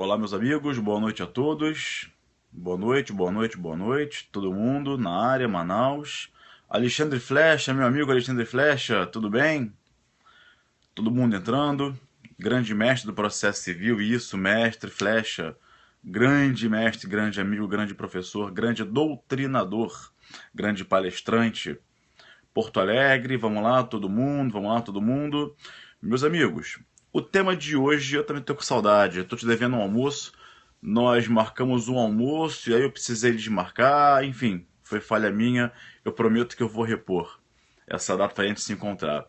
Olá, meus amigos, boa noite a todos. Boa noite, boa noite, boa noite. Todo mundo na área, Manaus. Alexandre Flecha, meu amigo Alexandre Flecha, tudo bem? Todo mundo entrando. Grande mestre do processo civil, isso, mestre Flecha. Grande mestre, grande amigo, grande professor, grande doutrinador, grande palestrante. Porto Alegre, vamos lá, todo mundo, vamos lá, todo mundo. Meus amigos, o tema de hoje eu também tô com saudade. Eu tô te devendo um almoço. Nós marcamos um almoço e aí eu precisei desmarcar. Enfim, foi falha minha. Eu prometo que eu vou repor essa data pra gente se encontrar.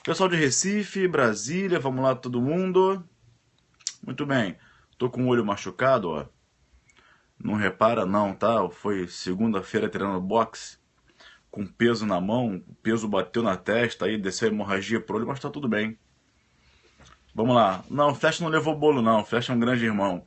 Pessoal de Recife, Brasília, vamos lá, todo mundo. Muito bem. Tô com o olho machucado, ó. Não repara não, tá? Foi segunda-feira treinando boxe com peso na mão, o peso bateu na testa, aí desceu a hemorragia pro olho, mas tá tudo bem. Vamos lá. Não, o Flash não levou bolo não, o Flash é um grande irmão.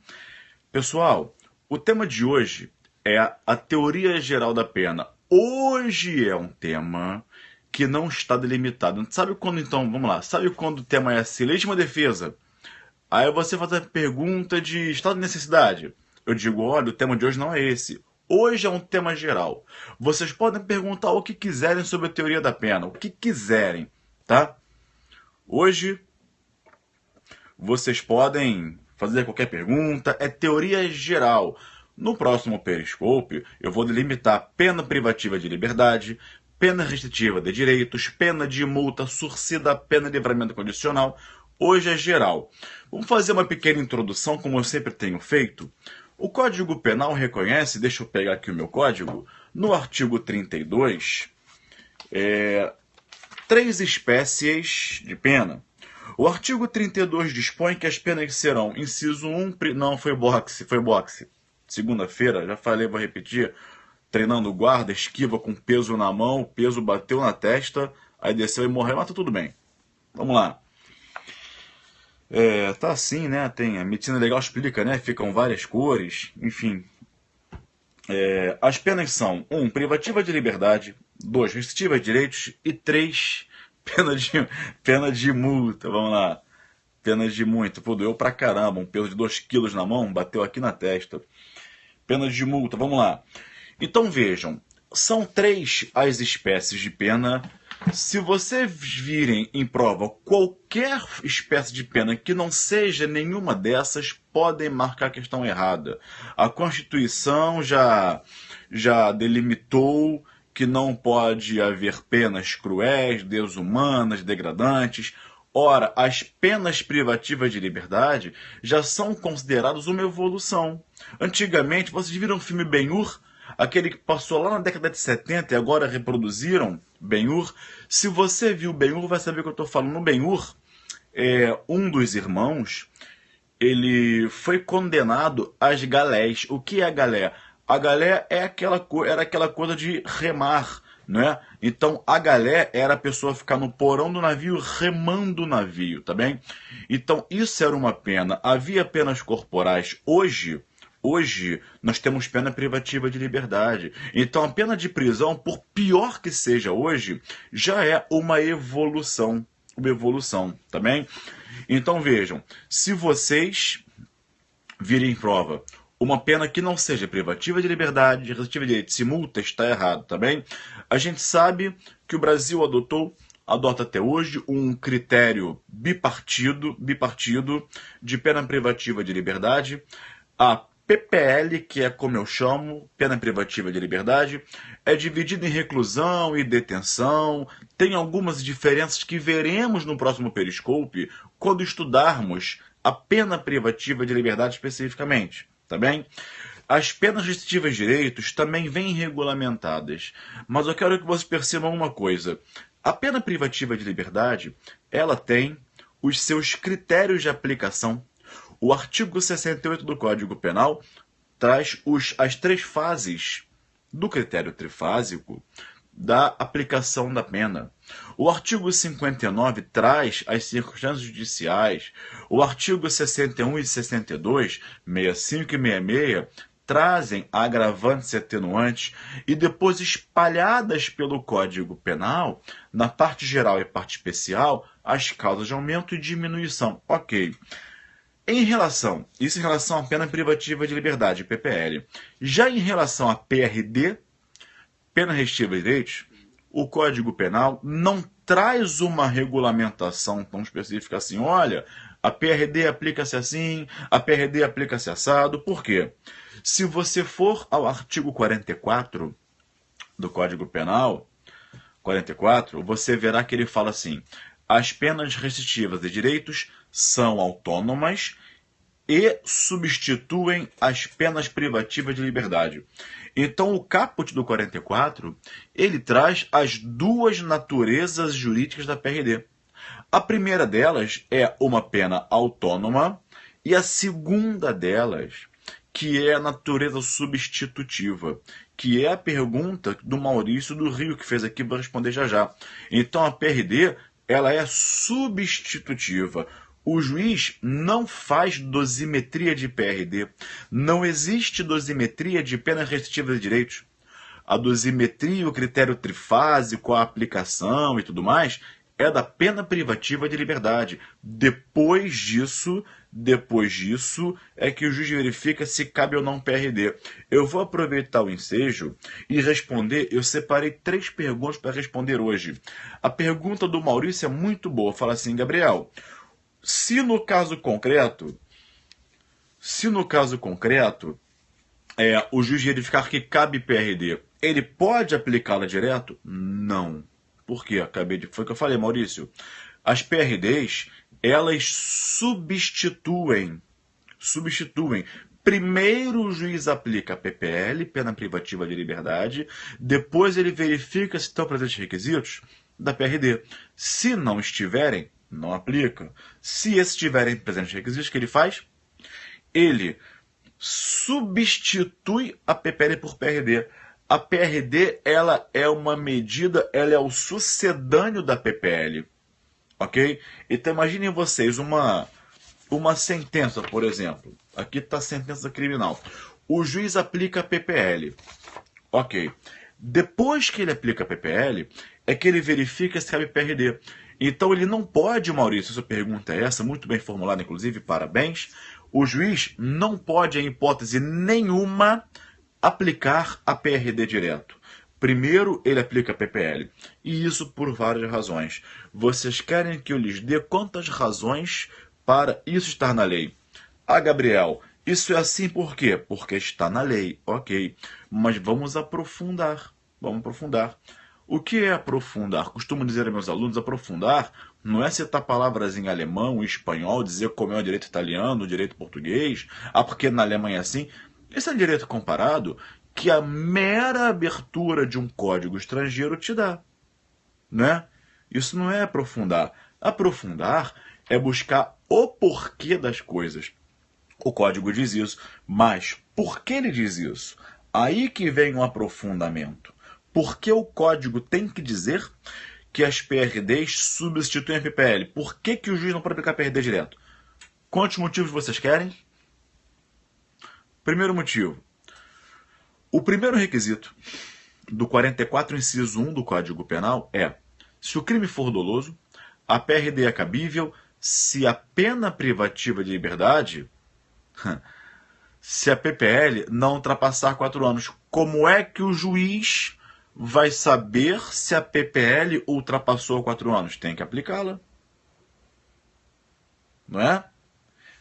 Pessoal, o tema de hoje é a teoria geral da pena. Hoje é um tema que não está delimitado. Sabe quando então, vamos lá, sabe quando o tema é assim, legítima defesa? Aí você faz a pergunta de estado de necessidade. Eu digo, olha, o tema de hoje não é esse. Hoje é um tema geral. Vocês podem perguntar o que quiserem sobre a teoria da pena, o que quiserem, tá? Hoje vocês podem fazer qualquer pergunta, é teoria geral. No próximo Periscope, eu vou delimitar pena privativa de liberdade, pena restritiva de direitos, pena de multa, sursida, pena de livramento condicional. Hoje é geral. Vamos fazer uma pequena introdução, como eu sempre tenho feito. O Código Penal reconhece, deixa eu pegar aqui o meu código, no artigo 32, três espécies de pena. O artigo 32 dispõe que as penas serão, inciso 1, não, foi boxe. Segunda-feira, já falei, vou repetir, treinando guarda, esquiva com peso na mão, o peso bateu na testa, aí desceu e morreu, mas tá tudo bem. Vamos lá. Tá assim, né? Tem a medicina legal explica, né? Ficam várias cores, enfim. As penas são 1. Privativa de liberdade, 2. Restritiva de direitos e 3. Pena de multa. Vamos lá. Pena de multa. Pô, doeu pra caramba. Um peso de 2 quilos na mão, bateu aqui na testa. Pena de multa. Vamos lá. Então vejam, são 3 as espécies de pena. Se vocês virem em prova qualquer espécie de pena que não seja nenhuma dessas, podem marcar a questão errada. A Constituição já delimitou que não pode haver penas cruéis, desumanas, degradantes. Ora, as penas privativas de liberdade já são consideradas uma evolução. Antigamente, vocês viram o filme Ben-Hur? Aquele que passou lá na década de 70 e agora reproduziram, Ben-Hur. Se você viu Ben-Hur, vai saber o que eu estou falando. No Ben-Hur, um dos irmãos, ele foi condenado às galés. O que é a galé? A galé era aquela coisa de remar, né? Então a galé era a pessoa ficar no porão do navio remando o navio, tá bem? Então isso era uma pena. Havia penas corporais. Hoje, nós temos pena privativa de liberdade. Então, a pena de prisão, por pior que seja hoje, já é uma evolução. Uma evolução, tá bem? Então, vejam, se vocês virem em prova uma pena que não seja privativa de liberdade, restritiva de direitos e multa, está errado, tá bem? A gente sabe que o Brasil adota até hoje um critério bipartido de pena privativa de liberdade. A PPL, que é como eu chamo, pena privativa de liberdade, é dividida em reclusão e detenção. Tem algumas diferenças que veremos no próximo Periscope quando estudarmos a pena privativa de liberdade especificamente, tá bem? As penas restritivas de direitos também vêm regulamentadas, mas eu quero que vocês percebam uma coisa. A pena privativa de liberdade, ela tem os seus critérios de aplicação. O artigo 68 do Código Penal traz as 3 fases do critério trifásico da aplicação da pena. O artigo 59 traz as circunstâncias judiciais. O artigo 61 e 62, 65 e 66, trazem agravantes e atenuantes e depois espalhadas pelo Código Penal, na parte geral e parte especial, as causas de aumento e diminuição. Ok. Isso em relação à pena privativa de liberdade, PPL. Já em relação à PRD, pena restritiva de direitos, o Código Penal não traz uma regulamentação tão específica assim. Olha, a PRD aplica-se assim, a PRD aplica-se assado. Por quê? Se você for ao artigo 44 do Código Penal, 44, você verá que ele fala assim: as penas restritivas de direitos são autônomas e substituem as penas privativas de liberdade. Então, o caput do 44, ele traz as duas naturezas jurídicas da PRD. A primeira delas é uma pena autônoma e a segunda delas, que é a natureza substitutiva, que é a pergunta do Maurício do Rio, que fez aqui para responder já já. Então, a PRD, ela é substitutiva. O juiz não faz dosimetria de PRD. Não existe dosimetria de penas restritivas de direitos. A dosimetria, o critério trifásico, a aplicação e tudo mais, é da pena privativa de liberdade. Depois disso é que o juiz verifica se cabe ou não PRD. Eu vou aproveitar o ensejo e responder. Eu separei 3 perguntas para responder hoje. A pergunta do Maurício é muito boa. Fala assim: Gabriel, se no caso concreto, o juiz verificar que cabe PRD, ele pode aplicá-la direto? Não. Por quê? Foi o que eu falei, Maurício. As PRDs, elas substituem. Primeiro o juiz aplica a PPL, pena privativa de liberdade, depois ele verifica se estão presentes requisitos da PRD. Se não estiverem, não aplica. Se estiverem presentes requisitos, o que ele faz? Ele substitui a PPL por PRD. A PRD, ela é uma medida, ela é o sucedâneo da PPL. Ok? Então imaginem vocês uma sentença, por exemplo. Aqui está a sentença criminal. O juiz aplica a PPL. Ok. Depois que ele aplica a PPL, é que ele verifica se cabe PRD. Então ele não pode, Maurício, sua pergunta é essa, muito bem formulada, inclusive, parabéns. O juiz não pode, em hipótese nenhuma, aplicar a PRD direto. Primeiro ele aplica a PPL. E isso por várias razões. Vocês querem que eu lhes dê quantas razões para isso estar na lei? Ah, Gabriel, isso é assim por quê? Porque está na lei, ok. Mas vamos aprofundar. O que é aprofundar? Costumo dizer a meus alunos, aprofundar não é citar palavras em alemão, em espanhol, dizer como é o direito italiano, o direito português, porque na Alemanha é assim. Esse é um direito comparado que a mera abertura de um código estrangeiro te dá, né? Isso não é aprofundar. Aprofundar é buscar o porquê das coisas. O código diz isso, mas por que ele diz isso? Aí que vem um aprofundamento. Por que o código tem que dizer que as PRDs substituem a PPL? Por que o juiz não pode aplicar PRD direto? Quantos motivos vocês querem? Primeiro motivo. O primeiro requisito do 44, inciso 1 do Código Penal é: se o crime for doloso, a PRD é cabível se a pena privativa de liberdade, se a PPL não ultrapassar 4 anos. Como é que o juiz vai saber se a PPL ultrapassou 4 anos? Tem que aplicá-la. Não é?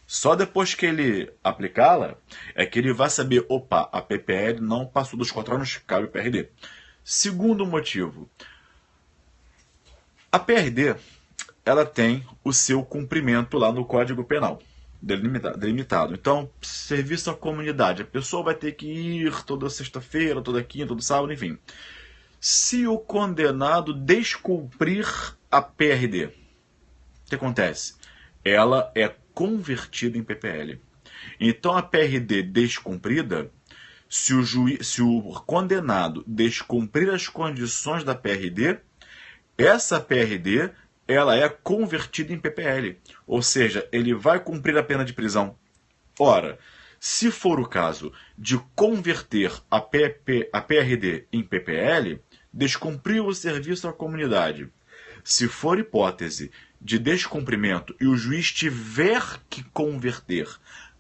Só depois que ele aplicá-la é que ele vai saber, opa, a PPL não passou dos 4 anos, cabe o PRD. Segundo motivo, a PRD, ela tem o seu cumprimento lá no Código Penal, delimitado. Então, serviço à comunidade, a pessoa vai ter que ir toda sexta-feira, toda quinta, todo sábado, enfim. Se o condenado descumprir a PRD, o que acontece? Ela é convertida em PPL. Então, a PRD descumprida, se o condenado descumprir as condições da PRD, essa PRD ela é convertida em PPL. Ou seja, ele vai cumprir a pena de prisão. Ora, se for o caso de converter a PRD em PPL, descumpriu o serviço à comunidade. Se for hipótese de descumprimento e o juiz tiver que converter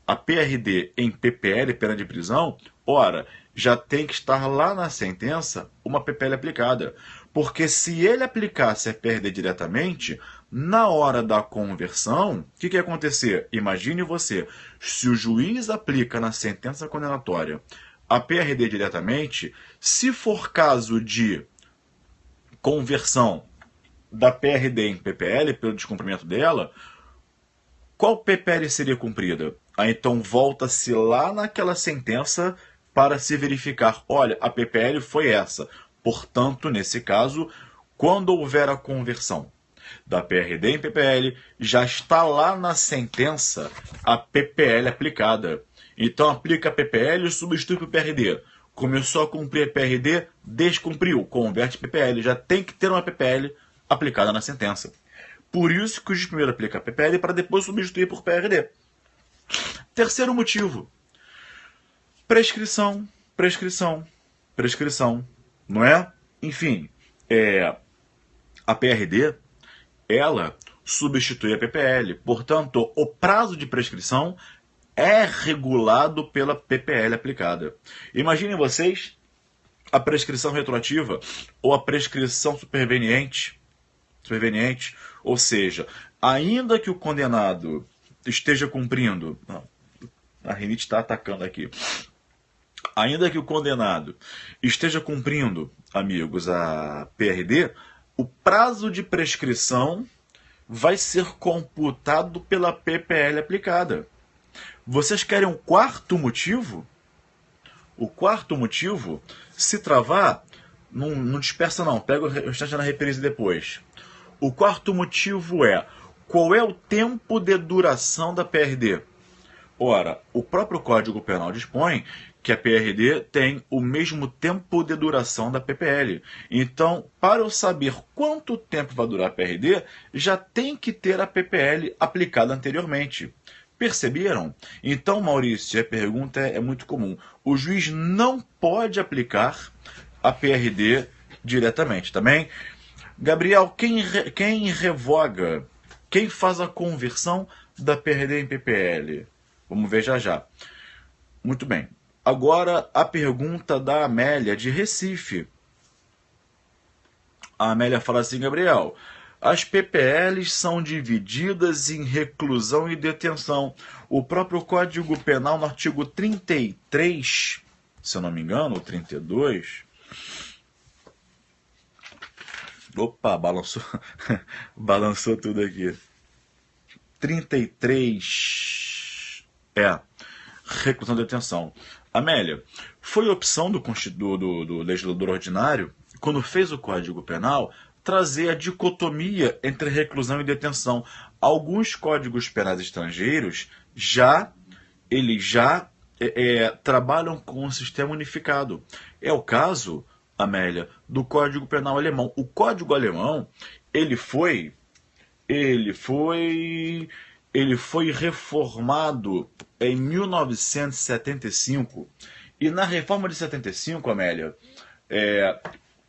a PRD em PPL, pena de prisão, ora, já tem que estar lá na sentença uma PPL aplicada. Porque se ele aplicasse a PRD diretamente, na hora da conversão, o que ia acontecer? Imagine você, se o juiz aplica na sentença condenatória a PRD diretamente, se for caso de conversão da PRD em PPL, pelo descumprimento dela, qual PPL seria cumprida? Aí então volta-se lá naquela sentença para se verificar, olha, a PPL foi essa. Portanto, nesse caso, quando houver a conversão da PRD em PPL, já está lá na sentença a PPL aplicada. Então aplica a PPL e substitui para o PRD. Começou a cumprir a PRD, descumpriu, converte PPL. Já tem que ter uma PPL aplicada na sentença. Por isso que o juiz primeiro aplica a PPL para depois substituir por PRD. Terceiro motivo. Prescrição, prescrição, prescrição. Não é? Enfim, a PRD, ela substitui a PPL. Portanto, o prazo de prescrição é regulado pela PPL aplicada. Imaginem vocês a prescrição retroativa ou a prescrição superveniente, ou seja, ainda que o condenado esteja cumprindo... Não, a rinite está atacando aqui. Ainda que o condenado esteja cumprindo, amigos, a PRD, o prazo de prescrição vai ser computado pela PPL aplicada. Vocês querem um quarto motivo? O quarto motivo, se travar, não dispersa não, pega o restante na reprise depois. O quarto motivo é, qual é o tempo de duração da PRD? Ora, o próprio Código Penal dispõe que a PRD tem o mesmo tempo de duração da PPL. Então, para eu saber quanto tempo vai durar a PRD, já tem que ter a PPL aplicada anteriormente. Perceberam? Então, Maurício, a pergunta é muito comum. O juiz não pode aplicar a PRD diretamente, também? Gabriel, quem revoga, quem faz a conversão da PRD em PPL? Vamos ver já já. Muito bem. Agora a pergunta da Amélia, de Recife. A Amélia fala assim, Gabriel, as PPLs são divididas em reclusão e detenção. O próprio Código Penal, no artigo 33, se eu não me engano, ou 32... Opa, balançou, balançou tudo aqui. 33... reclusão e detenção. Amélia, foi opção do legislador ordinário, quando fez o Código Penal, trazer a dicotomia entre reclusão e detenção. Alguns códigos penais estrangeiros eles já trabalham com um sistema unificado. É o caso, Amélia, do Código Penal alemão. O Código alemão, ele foi reformado em 1975. E na reforma de 75, Amélia,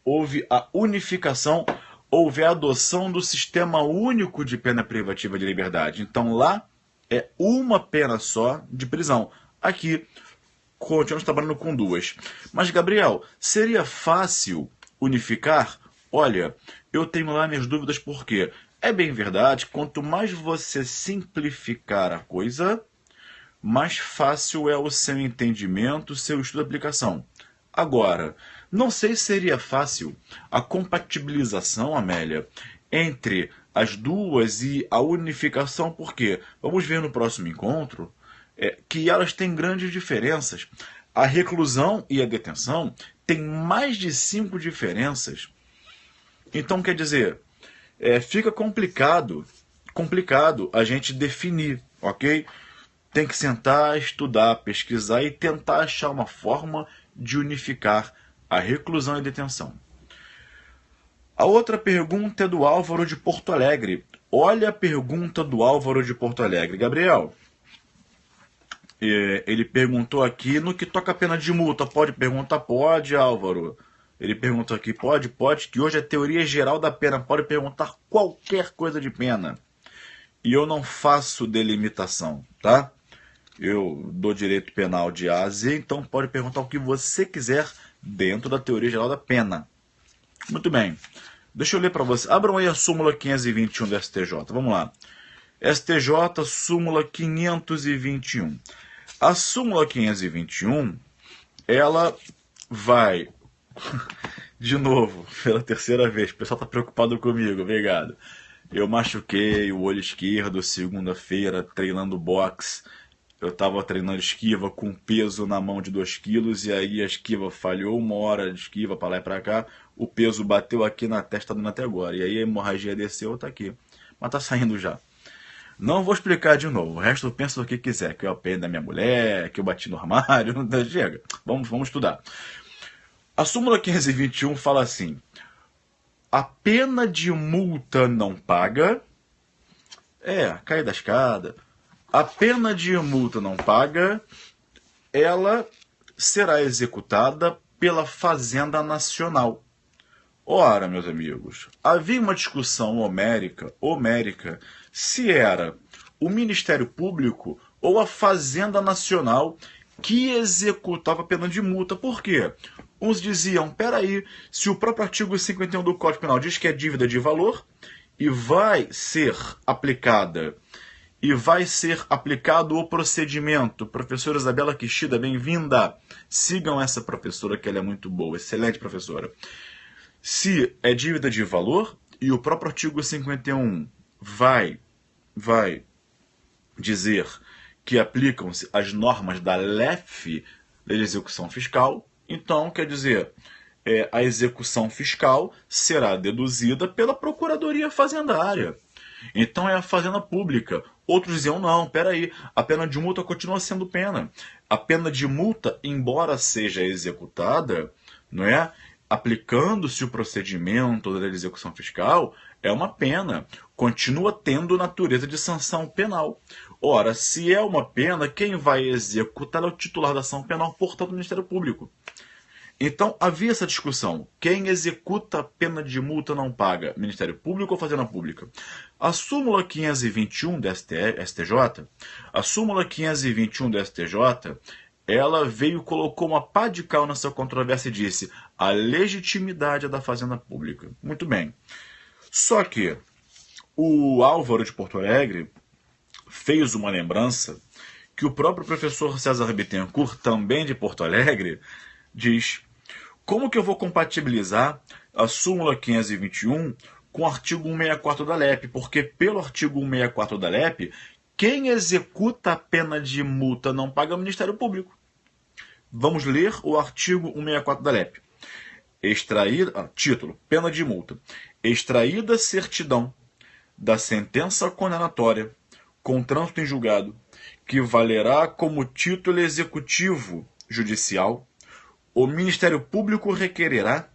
houve a unificação, houve a adoção do sistema único de pena privativa de liberdade. Então lá é uma pena só de prisão. Aqui continuamos trabalhando com duas. Mas, Gabriel, seria fácil unificar? Olha, eu tenho lá minhas dúvidas porque é bem verdade, quanto mais você simplificar a coisa, mais fácil é o seu entendimento, o seu estudo de aplicação. Agora, não sei se seria fácil a compatibilização, Amélia, entre as duas e a unificação, porque vamos ver no próximo encontro que elas têm grandes diferenças. A reclusão e a detenção têm mais de 5 diferenças. Então, quer dizer, fica complicado a gente definir, ok? Tem que sentar, estudar, pesquisar e tentar achar uma forma de unificar a reclusão e a detenção. A outra pergunta é do Álvaro de Porto Alegre. Olha a pergunta do Álvaro de Porto Alegre. Gabriel, ele perguntou aqui no que toca a pena de multa. Pode perguntar? Pode, Álvaro. Ele perguntou aqui, pode, que hoje é teoria geral da pena, pode perguntar qualquer coisa de pena. E eu não faço delimitação, tá? Eu dou direito penal de A a Z, então pode perguntar o que você quiser dentro da teoria geral da pena. Muito bem. Deixa eu ler para você. Abram aí a súmula 521 do STJ. Vamos lá. STJ, súmula 521. A súmula 521, ela vai... De novo, pela terceira vez. O pessoal está preocupado comigo, obrigado. Eu machuquei o olho esquerdo segunda-feira treinando boxe. Eu estava treinando esquiva com peso na mão de 2 quilos e aí a esquiva falhou 1 hora de esquiva para lá e para cá. O peso bateu aqui na testa, dando até agora. E aí a hemorragia desceu, tá aqui. Mas tá saindo já. Não vou explicar de novo. O resto pensa o que quiser. Que eu apanhei da minha mulher, que eu bati no armário. Chega. Vamos estudar. A súmula 521 fala assim: a pena de multa não paga. Cai da escada. A pena de multa não paga, ela será executada pela Fazenda Nacional. Ora, meus amigos, havia uma discussão homérica se era o Ministério Público ou a Fazenda Nacional que executava a pena de multa. Por quê? Uns diziam, peraí, se o próprio artigo 51 do Código Penal diz que é dívida de valor e vai ser aplicado o procedimento. Professora Isabela Kishida, bem-vinda. Sigam essa professora que ela é muito boa, excelente professora. Se é dívida de valor e o próprio artigo 51 vai dizer que aplicam-se as normas da LEF, Lei de Execução Fiscal, então, quer dizer, a execução fiscal será deduzida pela Procuradoria Fazendária. Então é a Fazenda Pública. Outros diziam, não, peraí, a pena de multa continua sendo pena. A pena de multa, embora seja executada, não é? Aplicando-se o procedimento da execução fiscal, é uma pena. Continua tendo natureza de sanção penal. Ora, se é uma pena, quem vai executar é o titular da ação penal, portanto, o Ministério Público. Então, havia essa discussão. Quem executa a pena de multa não paga? Ministério Público ou Fazenda Pública? A súmula 521 do STJ, ela veio e colocou uma pá de cal nessa controvérsia e disse a legitimidade da Fazenda Pública. Muito bem. Só que o Álvaro de Porto Alegre fez uma lembrança que o próprio professor César Bittencourt, também de Porto Alegre, diz: como que eu vou compatibilizar a súmula 521 com o artigo 164 da LEP? Porque pelo artigo 164 da LEP, quem executa a pena de multa não paga o Ministério Público. Vamos ler o artigo 164 da LEP. Título, pena de multa. Extraída certidão da sentença condenatória com trânsito em julgado, que valerá como título executivo judicial, o Ministério Público requererá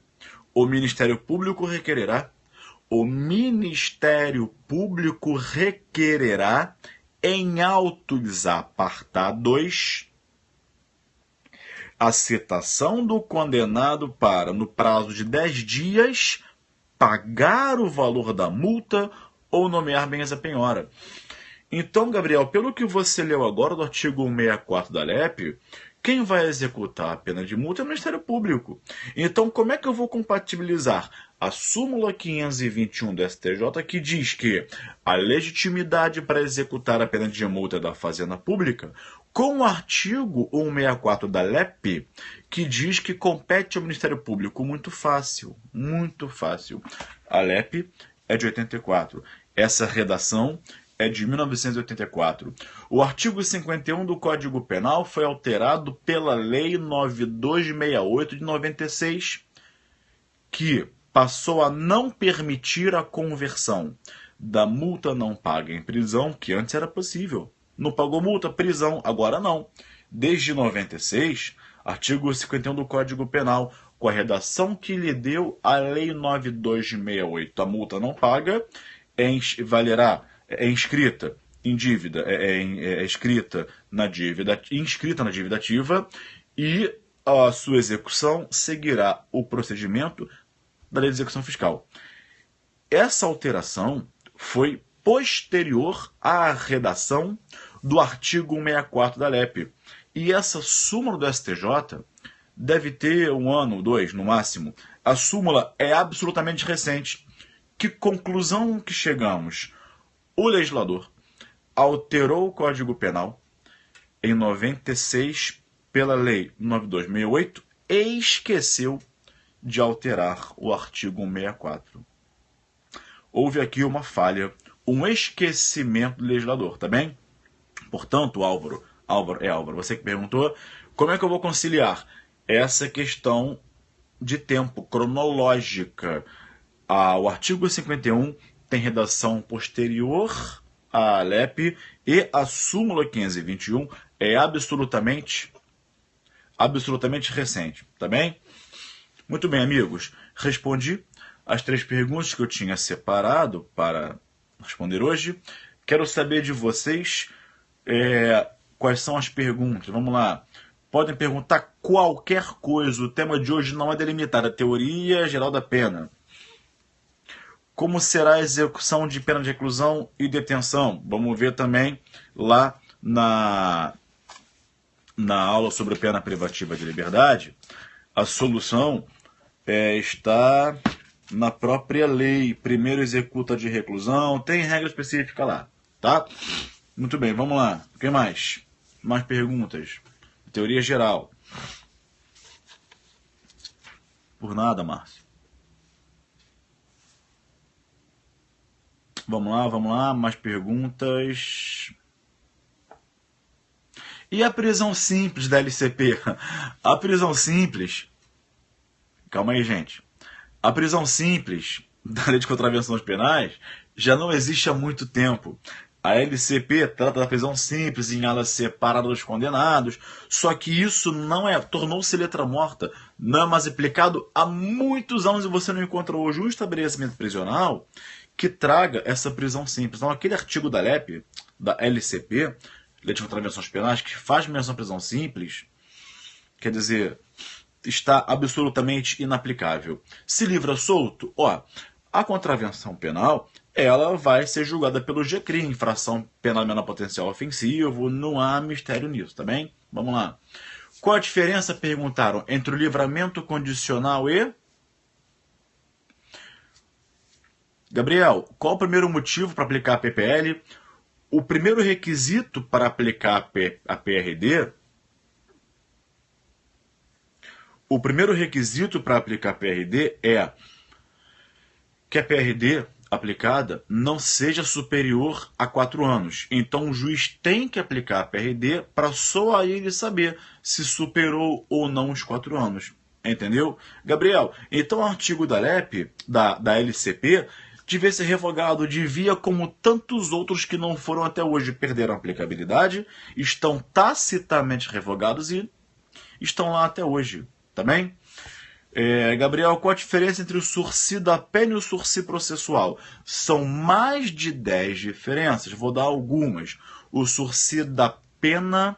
em autos apartados a citação do condenado para, no prazo de 10 dias, pagar o valor da multa ou nomear bens a penhora. Então, Gabriel, pelo que você leu agora do artigo 164 da LEP, quem vai executar a pena de multa é o Ministério Público. Então, como é que eu vou compatibilizar a súmula 521 do STJ, que diz que a legitimidade para executar a pena de multa é da Fazenda Pública, com o artigo 164 da LEP, que diz que compete ao Ministério Público? Muito fácil, muito fácil. A LEP é de 84. Essa redação é de 1984. O artigo 51 do Código Penal foi alterado pela Lei 9268 de 96, que passou a não permitir a conversão da multa não paga em prisão, que antes era possível. Não pagou multa, prisão, agora não. Desde 96, artigo 51 do Código Penal, com a redação que lhe deu a Lei 9268, a multa não paga, é inscrita em dívida, inscrita na dívida ativa e a sua execução seguirá o procedimento da Lei de Execução Fiscal. Essa alteração foi posterior à redação do artigo 164 da LEP. E essa súmula do STJ deve ter 1 ano, 2 no máximo. A súmula é absolutamente recente. Que conclusão que chegamos? O legislador alterou o Código Penal em 96 pela Lei 9268 e esqueceu de alterar o artigo 164. Houve aqui uma falha, um esquecimento do legislador, tá bem? Portanto, Álvaro, você que perguntou, como é que eu vou conciliar essa questão de tempo cronológica? O artigo 51 tem redação posterior à LEP e a súmula 521 é absolutamente recente, tá bem? Muito bem, amigos. Respondi as 3 perguntas que eu tinha separado para responder hoje. Quero saber de vocês quais são as perguntas. Vamos lá. Podem perguntar qualquer coisa. O tema de hoje não é delimitado. A teoria geral da pena. Como será a execução de pena de reclusão e detenção? Vamos ver também lá na aula sobre pena privativa de liberdade. A solução está na própria lei. Primeiro executa de reclusão. Tem regra específica lá, tá? Muito bem, vamos lá. O que mais? Mais perguntas. Teoria geral. Por nada, Márcio. Vamos lá. Mais perguntas. E a prisão simples da LCP? A prisão simples... Calma aí, gente. A prisão simples da Lei de Contravenções Penais já não existe há muito tempo. A LCP trata da prisão simples em ala separada dos condenados, só que isso tornou-se letra morta, não é mais aplicado há muitos anos e você não encontra hoje um estabelecimento prisional que traga essa prisão simples. Então, aquele artigo da LEP, da LCP, Lei de Contravenções Penais, que faz menção à prisão simples, quer dizer, está absolutamente inaplicável. Se livra solto, a contravenção penal, ela vai ser julgada pelo GCRI, infração penal menor potencial ofensivo, não há mistério nisso, tá bem? Vamos lá. Qual a diferença, perguntaram, entre o livramento condicional e... Gabriel, qual o primeiro motivo para aplicar a PPL? O primeiro requisito para aplicar a PRD... O primeiro requisito para aplicar a PRD é que a PRD aplicada não seja superior a 4 anos. Então o juiz tem que aplicar a PRD para só aí ele saber se superou ou não os 4 anos. Entendeu? Gabriel, então o artigo da LEP, da LCP, devia ser revogado, devia, como tantos outros que não foram até hoje, perderam a aplicabilidade, estão tacitamente revogados e estão lá até hoje. Tá bem? Gabriel, qual a diferença entre o sursi da pena e o sursi processual? São mais de 10 diferenças, vou dar algumas. O sursi da pena,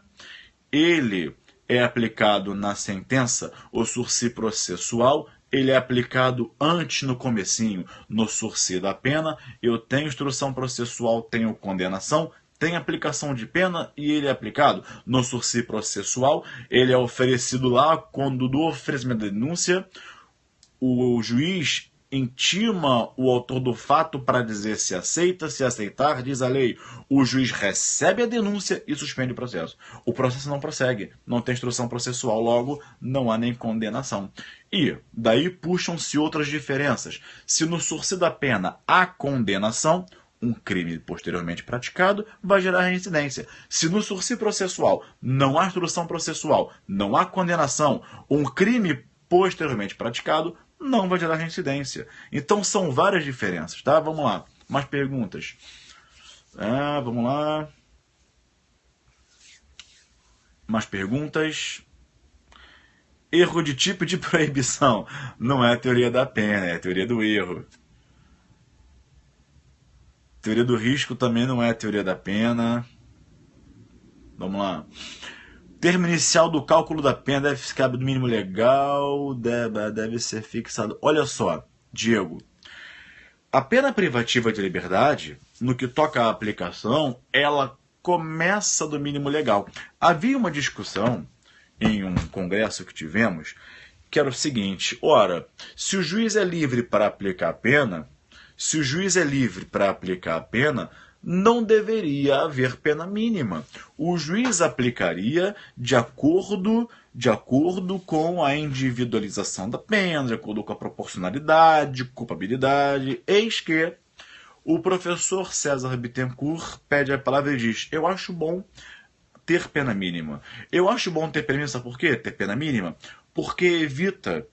ele é aplicado na sentença. O sursi processual, ele é aplicado antes, no comecinho. No sursi da pena, eu tenho instrução processual, tenho condenação, tem aplicação de pena e ele é aplicado. No sursi processual, ele é oferecido lá quando do oferecimento da denúncia, o juiz intima o autor do fato para dizer se aceita, se aceitar, diz a lei. O juiz recebe a denúncia e suspende o processo. O processo não prossegue, não tem instrução processual, logo não há nem condenação. E daí puxam-se outras diferenças. Se no sursi da pena há condenação, um crime posteriormente praticado vai gerar reincidência. Se no sursi processual não há instrução processual, não há condenação, um crime posteriormente praticado não vai gerar reincidência. Então são várias diferenças, tá? Vamos lá. Mais perguntas. Vamos lá. Mais perguntas. Erro de tipo de proibição. Não é a teoria da pena, é a teoria do erro. Teoria do risco também não é a teoria da pena. Vamos lá. termo inicial do cálculo da pena deve ficar do mínimo legal, deve ser fixado. Olha só, Diego, a pena privativa de liberdade, no que toca à aplicação, ela começa do mínimo legal. Havia uma discussão em um congresso que tivemos, que era o seguinte: ora, se o juiz é livre para aplicar a pena, não deveria haver pena mínima. O juiz aplicaria de acordo com a individualização da pena, de acordo com a proporcionalidade, culpabilidade. Eis que o professor César Bittencourt pede a palavra e diz: eu acho bom ter pena mínima. Eu acho bom ter pena mínima, sabe por quê? Ter pena mínima? Porque evita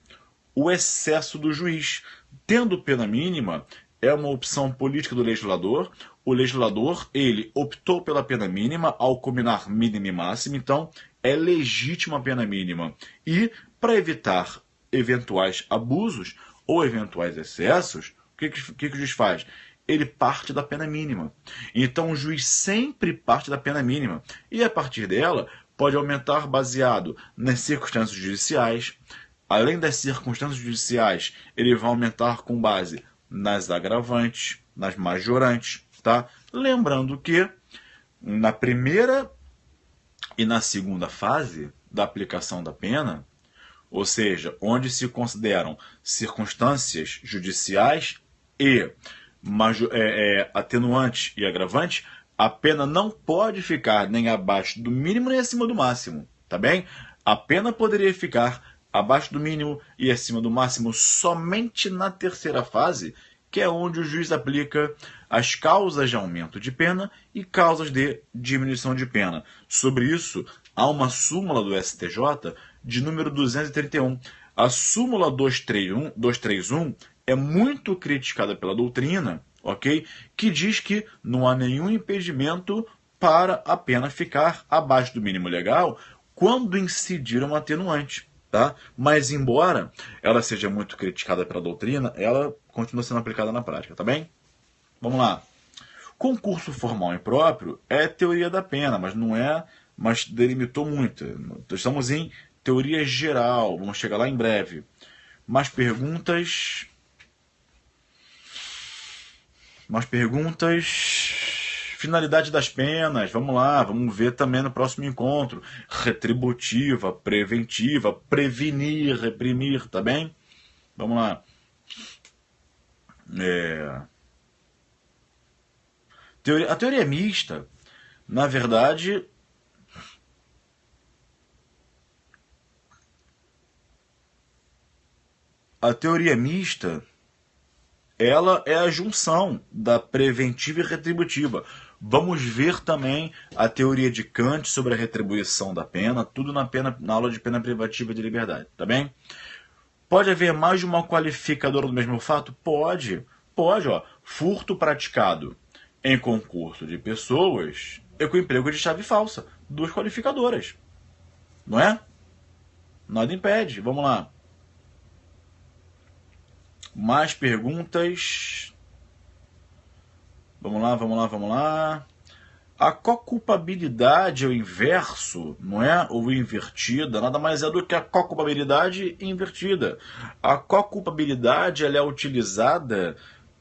o excesso do juiz. Tendo pena mínima, é uma opção política do legislador. O legislador, ele optou pela pena mínima ao combinar mínima e máxima, então é legítima a pena mínima. E, para evitar eventuais abusos ou eventuais excessos, o que o juiz faz? Ele parte da pena mínima. Então o juiz sempre parte da pena mínima. E a partir dela, pode aumentar baseado nas circunstâncias judiciais. Além das circunstâncias judiciais, ele vai aumentar com base nas agravantes, nas majorantes. Tá? Lembrando que na primeira e na segunda fase da aplicação da pena, ou seja, onde se consideram circunstâncias judiciais e atenuante e agravante, a pena não pode ficar nem abaixo do mínimo nem acima do máximo, tá bem? A pena poderia ficar abaixo do mínimo e acima do máximo somente na terceira fase, que é onde o juiz aplica as causas de aumento de pena e causas de diminuição de pena. Sobre isso, há uma súmula do STJ de número 231. A súmula 231 é muito criticada pela doutrina, ok? Que diz que não há nenhum impedimento para a pena ficar abaixo do mínimo legal quando incidir um atenuante, tá? Mas, embora ela seja muito criticada pela doutrina, ela continua sendo aplicada na prática, tá bem? Vamos lá. Concurso formal impróprio é teoria da pena, mas não é, mas delimitou muito. Estamos em teoria geral, vamos chegar lá em breve. Mais perguntas. Finalidade das penas, vamos lá, vamos ver também no próximo encontro. Retributiva, preventiva, prevenir, reprimir, tá bem? Vamos lá. A teoria mista, na verdade, ela é a junção da preventiva e retributiva. Vamos ver também a teoria de Kant sobre a retribuição da pena, tudo na aula de pena privativa de liberdade, tá bem? Pode haver mais de uma qualificadora do mesmo fato? Pode, ó. Furto praticado em concurso de pessoas é com emprego de chave falsa. 2 qualificadoras. Não é? Nada impede. Vamos lá. Mais perguntas. Vamos lá. A coculpabilidade é o inverso, não é? Ou invertida, nada mais é do que a coculpabilidade invertida. A coculpabilidade ela é utilizada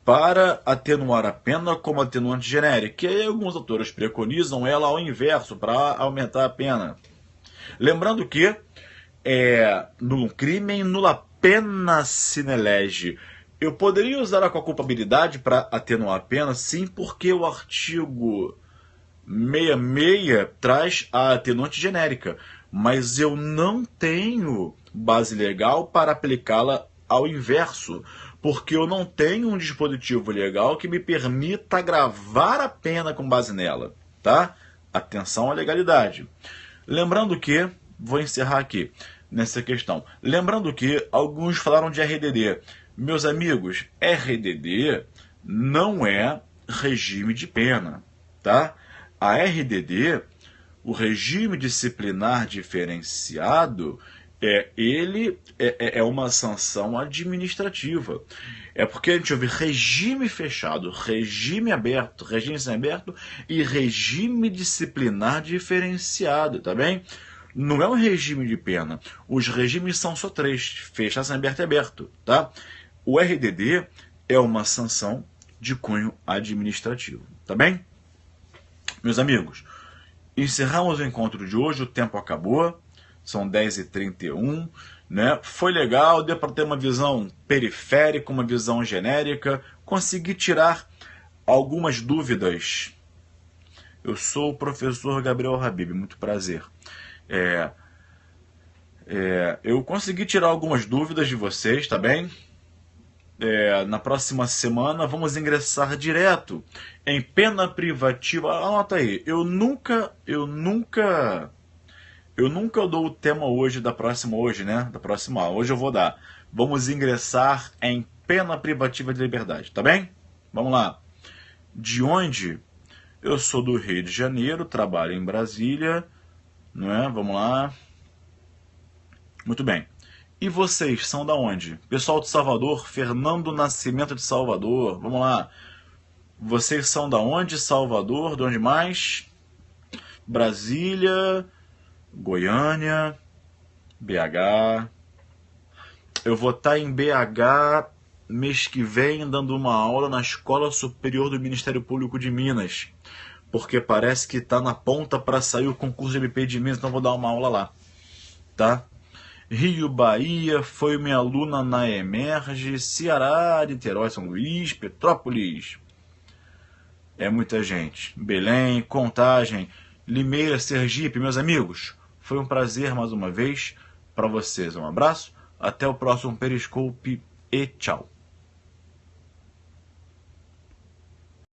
para atenuar a pena como atenuante genérico. E aí alguns autores preconizam ela ao inverso, para aumentar a pena. Lembrando que nulo crimen, nula pena sine lege. Eu poderia usar a coculpabilidade para atenuar a pena, sim, porque o artigo 66 traz a atenuante genérica, mas eu não tenho base legal para aplicá-la ao inverso, porque eu não tenho um dispositivo legal que me permita agravar a pena com base nela, tá? Atenção à legalidade. Lembrando que, vou encerrar aqui nessa questão, lembrando que alguns falaram de RDD. Meus amigos, RDD não é regime de pena, tá? A RDD, o regime disciplinar diferenciado, ele é uma sanção administrativa. É porque a gente ouve regime fechado, regime aberto, regime semiaberto e regime disciplinar diferenciado, tá bem? Não é um regime de pena. Os regimes são só 3, fecha, aberto e aberto, tá? O RDD é uma sanção de cunho administrativo, tá bem? Meus amigos, encerramos o encontro de hoje, o tempo acabou, são 10h31, né? Foi legal, deu para ter uma visão periférica, uma visão genérica, consegui tirar algumas dúvidas. Eu sou o professor Gabriel Habib, muito prazer. Eu consegui tirar algumas dúvidas de vocês, tá bem? Na próxima semana vamos ingressar direto em pena privativa. Anota aí, eu nunca dou o tema hoje da próxima hoje, né? Da próxima aula. Hoje eu vou dar. Vamos ingressar em pena privativa de liberdade, tá bem? Vamos lá. De onde? Eu sou do Rio de Janeiro, trabalho em Brasília, não é? Vamos lá. Muito bem. E vocês são da onde? Pessoal de Salvador, Fernando Nascimento de Salvador. Vamos lá. Vocês são da onde? Salvador, de onde mais? Brasília, Goiânia, BH. Eu vou estar em BH mês que vem dando uma aula na Escola Superior do Ministério Público de Minas, porque parece que está na ponta para sair o concurso de MP de Minas, então vou dar uma aula lá, tá? Rio, Bahia, foi minha aluna na Emerge, Ceará, Niterói, São Luís, Petrópolis. É muita gente. Belém, Contagem, Limeira, Sergipe, meus amigos. Foi um prazer mais uma vez para vocês. Um abraço, até o próximo Periscope e tchau.